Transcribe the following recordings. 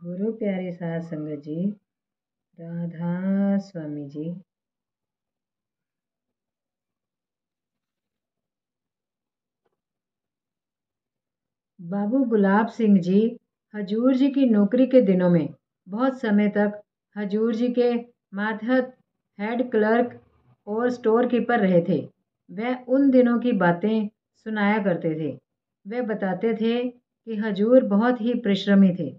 गुरु प्यारे साध संगत जी, राधा स्वामी जी। बाबू गुलाब सिंह जी हजूर जी की नौकरी के दिनों में बहुत समय तक हजूर जी के मातहत हेड क्लर्क और स्टोर कीपर रहे थे। वह उन दिनों की बातें सुनाया करते थे। वह बताते थे कि हजूर बहुत ही परिश्रमी थे।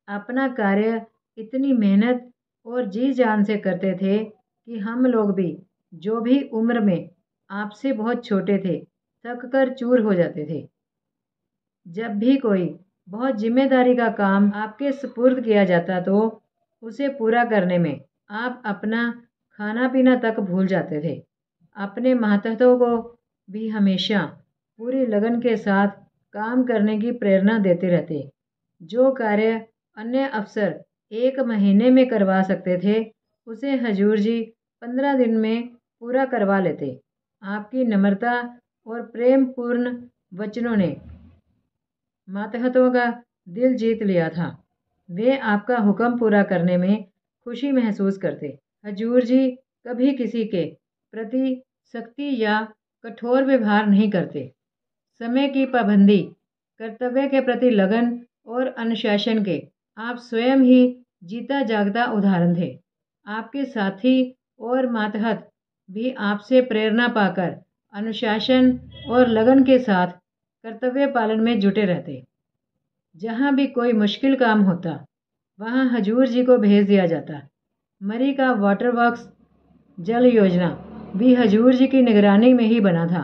अपना कार्य इतनी मेहनत और जी जान से करते थे कि हम लोग भी, जो भी उम्र में आपसे बहुत छोटे थे, थक कर चूर हो जाते थे। जब भी कोई बहुत जिम्मेदारी का काम आपके सुपुर्द किया जाता तो उसे पूरा करने में आप अपना खाना पीना तक भूल जाते थे। अपने मातहतों को भी हमेशा पूरी लगन के साथ काम करने की प्रेरणा देते रहते। जो कार्य अन्य अफसर 1 महीने में करवा सकते थे, उसे हजूर जी 15 दिन में पूरा करवा लेते। आपकी नम्रता और प्रेमपूर्ण वचनों ने मातहतों का दिल जीत लिया था। वे आपका हुक्म पूरा करने में खुशी महसूस करते। हजूर जी कभी किसी के प्रति सख्ती या कठोर व्यवहार नहीं करते। समय की पाबंदी, कर्तव्य के प्रति लगन और अनुशासन के आप स्वयं ही जीता जागता उदाहरण थे। आपके साथी और मातहत भी आपसे प्रेरणा पाकर अनुशासन और लगन के साथ कर्तव्य पालन में जुटे रहते। जहाँ भी कोई मुश्किल काम होता, वहाँ हजूर जी को भेज दिया जाता। मरी का वाटर वर्क्स जल योजना भी हजूर जी की निगरानी में ही बना था।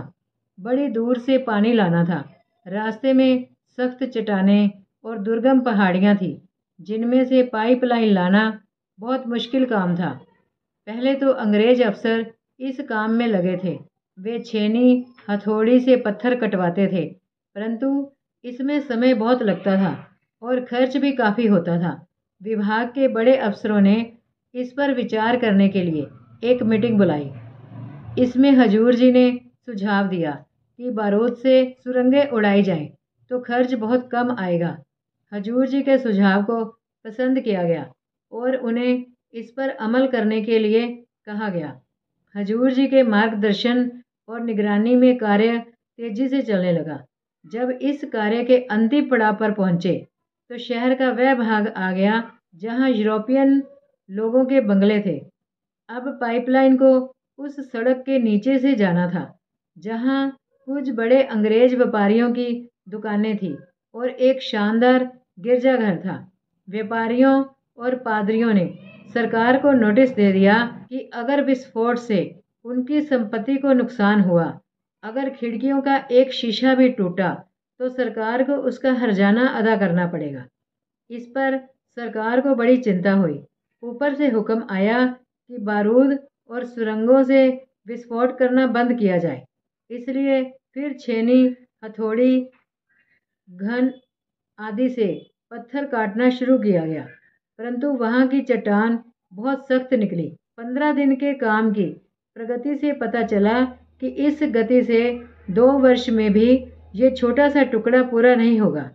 बड़ी दूर से पानी लाना था। रास्ते में सख्त चट्टानें और दुर्गम पहाड़ियाँ थीं, जिनमें से पाइपलाइन लाना बहुत मुश्किल काम था। पहले तो अंग्रेज अफसर इस काम में लगे थे। वे छेनी हथौड़ी से पत्थर कटवाते थे, परंतु इसमें समय बहुत लगता था और खर्च भी काफ़ी होता था। विभाग के बड़े अफसरों ने इस पर विचार करने के लिए एक मीटिंग बुलाई। इसमें हजूर जी ने सुझाव दिया कि बारूद से सुरंगें उड़ाई जाएं तो खर्च बहुत कम आएगा। हजूर जी के सुझाव को पसंद किया गया और उन्हें इस पर अमल करने के लिए कहा गया। हजूर जी के मार्गदर्शन और निगरानी में कार्य तेजी से चलने लगा। जब इस कार्य के अंतिम पड़ाव पर पहुंचे तो शहर का वह भाग आ गया जहां यूरोपियन लोगों के बंगले थे। अब पाइपलाइन को उस सड़क के नीचे से जाना था जहां कुछ बड़े अंग्रेज व्यापारियों की दुकानें थीं और एक शानदार गिरजाघर था। व्यापारियों और पादरियों ने सरकार को नोटिस दे दिया कि अगर विस्फोट से उनकी संपत्ति को नुकसान हुआ, अगर खिड़कियों का एक शीशा भी टूटा, तो सरकार को उसका हर्जाना अदा करना पड़ेगा। इस पर सरकार को बड़ी चिंता हुई। ऊपर से हुक्म आया कि बारूद और सुरंगों से विस्फोट करना बंद किया जाए। इसलिए फिर छेनी, हथौड़ी, घन आदि से पत्थर काटना शुरू किया गया, परंतु वहां की चट्टान बहुत सख्त निकली। 15 दिन के काम की प्रगति से पता चला कि इस गति से 2 वर्ष में भी ये छोटा सा टुकड़ा पूरा नहीं होगा।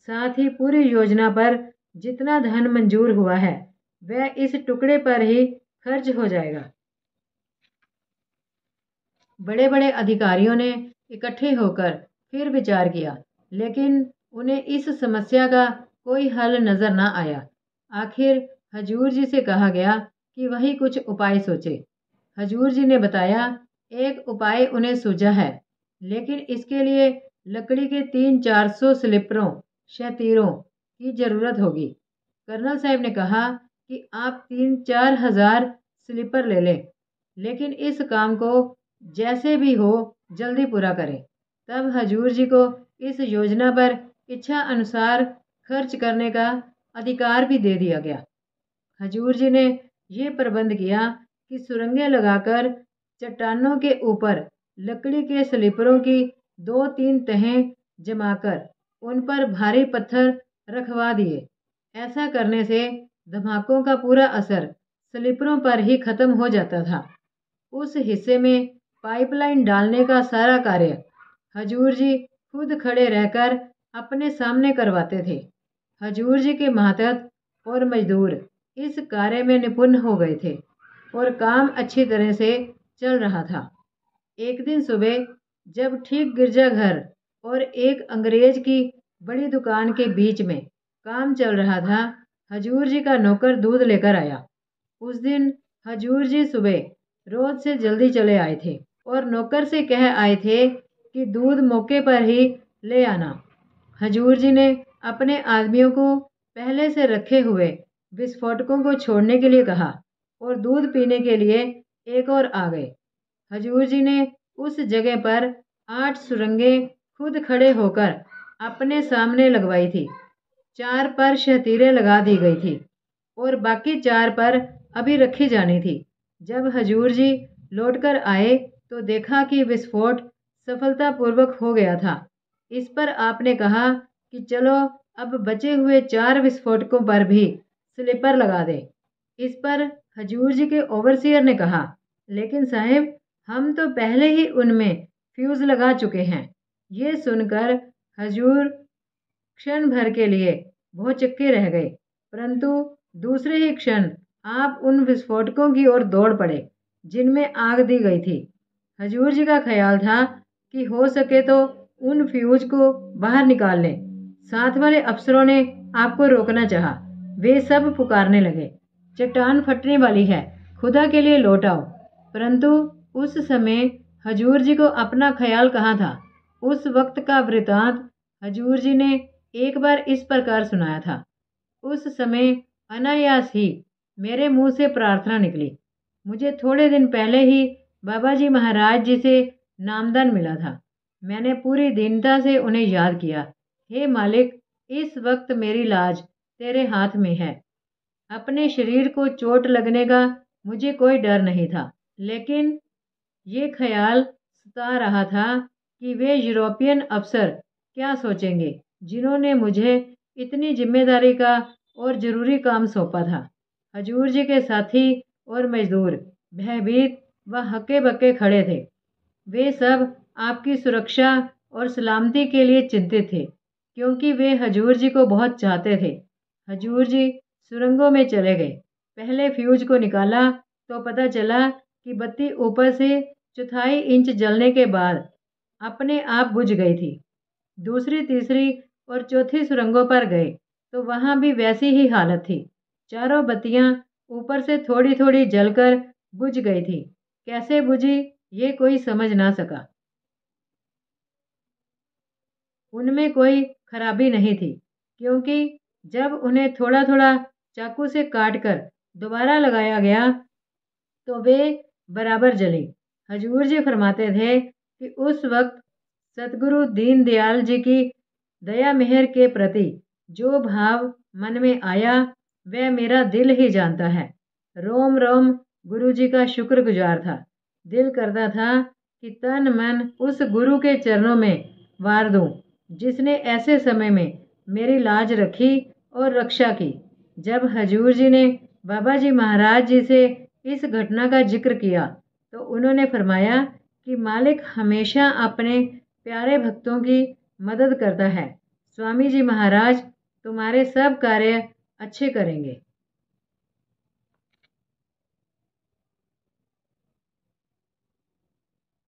साथ ही पूरी योजना पर जितना धन मंजूर हुआ है, वह इस टुकड़े पर ही खर्च हो जाएगा। बड़े बड़े अधिकारियों ने इकट्ठे होकर फिर विचार किया, लेकिन उन्हें इस समस्या का कोई हल नजर न आया। आखिर हजूर जी से कहा गया कि वही कुछ उपाय सोचे। हजूर जी ने बताया, एक उपाय उन्हें सूझा है, लेकिन इसके लिए लकड़ी के 300-400 स्लीपरों शतीरों की जरूरत होगी। कर्नल साहब ने कहा कि आप 3-4 हजार स्लीपर ले लें, लेकिन इस काम को जैसे भी हो जल्दी पूरा करें। तब हजूर जी को इस योजना पर इच्छा अनुसार खर्च करने का अधिकार भी दे दिया गया। हजूर जी ने ये प्रबंध किया कि सुरंगें लगाकर चट्टानों के ऊपर लकड़ी के स्लीपरों की 2-3 तहें जमाकर उन पर भारी पत्थर रखवा दिए। ऐसा करने से धमाकों का पूरा असर स्लीपरों पर ही खत्म हो जाता था। उस हिस्से में पाइपलाइन डालने का सारा कार्य हजूर जी खुद खड़े रहकर अपने सामने करवाते थे। हजूर जी के मातहत और मजदूर इस कार्य में निपुण हो गए थे और काम अच्छी तरह से चल रहा था। एक दिन सुबह जब ठीक गिरजाघर और एक अंग्रेज की बड़ी दुकान के बीच में काम चल रहा था, हजूर जी का नौकर दूध लेकर आया। उस दिन हजूर जी सुबह रोज से जल्दी चले आए थे और नौकर से कह आए थे कि दूध मौके पर ही ले आना। हजूर जी ने अपने आदमियों को पहले से रखे हुए विस्फोटकों को छोड़ने के लिए कहा और दूध पीने के लिए एक और आ गए। हजूर जी ने उस जगह पर 8 सुरंगें खुद खड़े होकर अपने सामने लगवाई थी। 4 पर शतीरें लगा दी गई थी और बाकी 4 पर अभी रखी जानी थी। जब हजूर जी लौटकर आए तो देखा कि विस्फोट सफलतापूर्वक हो गया था। इस पर आपने कहा कि चलो अब बचे हुए 4 विस्फोटकों पर भी स्लीपर लगा दें। इस पर हजूर जी के ओवरसियर ने कहा, लेकिन साहिब हम तो पहले ही उनमें फ्यूज लगा चुके हैं। ये सुनकर हजूर क्षण भर के लिए भौचक्के रह गए, परंतु दूसरे ही क्षण आप उन विस्फोटकों की ओर दौड़ पड़े जिनमें आग दी गई थी। हजूर जी का ख्याल था कि हो सके तो उन फ्यूज को बाहर निकाल लें। साथ वाले अफसरों ने आपको रोकना चाहा। वे सब पुकारने लगे, चट्टान फटने वाली है, खुदा के लिए लौट आओ। परंतु उस समय हजूर जी को अपना ख्याल कहाँ था। उस वक्त का वृतांत हजूर जी ने एक बार इस प्रकार सुनाया था। उस समय अनायास ही मेरे मुंह से प्रार्थना निकली। मुझे थोड़े दिन पहले ही बाबा जी महाराज जी से नामदान मिला था। मैंने पूरी दीनता से उन्हें याद किया, हे मालिक, इस वक्त मेरी लाज तेरे हाथ में है। अपने शरीर को चोट लगने का मुझे कोई डर नहीं था, लेकिन ये ख्याल सता रहा था कि वे यूरोपियन अफसर क्या सोचेंगे जिन्होंने मुझे इतनी जिम्मेदारी का और ज़रूरी काम सौंपा था। हजूर जी के साथी और मजदूर भयभीत व हक्के बक्के खड़े थे। वे सब आपकी सुरक्षा और सलामती के लिए चिंतित थे, क्योंकि वे हजूर जी को बहुत चाहते थे। हजूर जी सुरंगों में चले गए। पहले फ्यूज को निकाला तो पता चला कि बत्ती ऊपर से 1/4 इंच जलने के बाद अपने आप बुझ गई थी। दूसरी, तीसरी और चौथी सुरंगों पर गए तो वहां भी वैसी ही हालत थी। चारों बत्तियां ऊपर से थोड़ी थोड़ी जलकर बुझ गई थी। कैसे बुझी ये कोई समझ ना सका। उनमें कोई खराबी नहीं थी, क्योंकि जब उन्हें थोड़ा थोड़ा चाकू से काटकर दोबारा लगाया गया तो वे बराबर जली। हजूर जी फरमाते थे कि उस वक्त सतगुरु दीनदयाल जी की दया मेहर के प्रति जो भाव मन में आया वह मेरा दिल ही जानता है। रोम रोम गुरु जी का शुक्रगुजार था। दिल करता था कि तन मन उस गुरु के चरणों में वार दूं, जिसने ऐसे समय में मेरी लाज रखी और रक्षा की। जब हजूर जी ने बाबा जी महाराज जी से इस घटना का जिक्र किया तो उन्होंने फरमाया कि मालिक हमेशा अपने प्यारे भक्तों की मदद करता है। स्वामी जी महाराज तुम्हारे सब कार्य अच्छे करेंगे।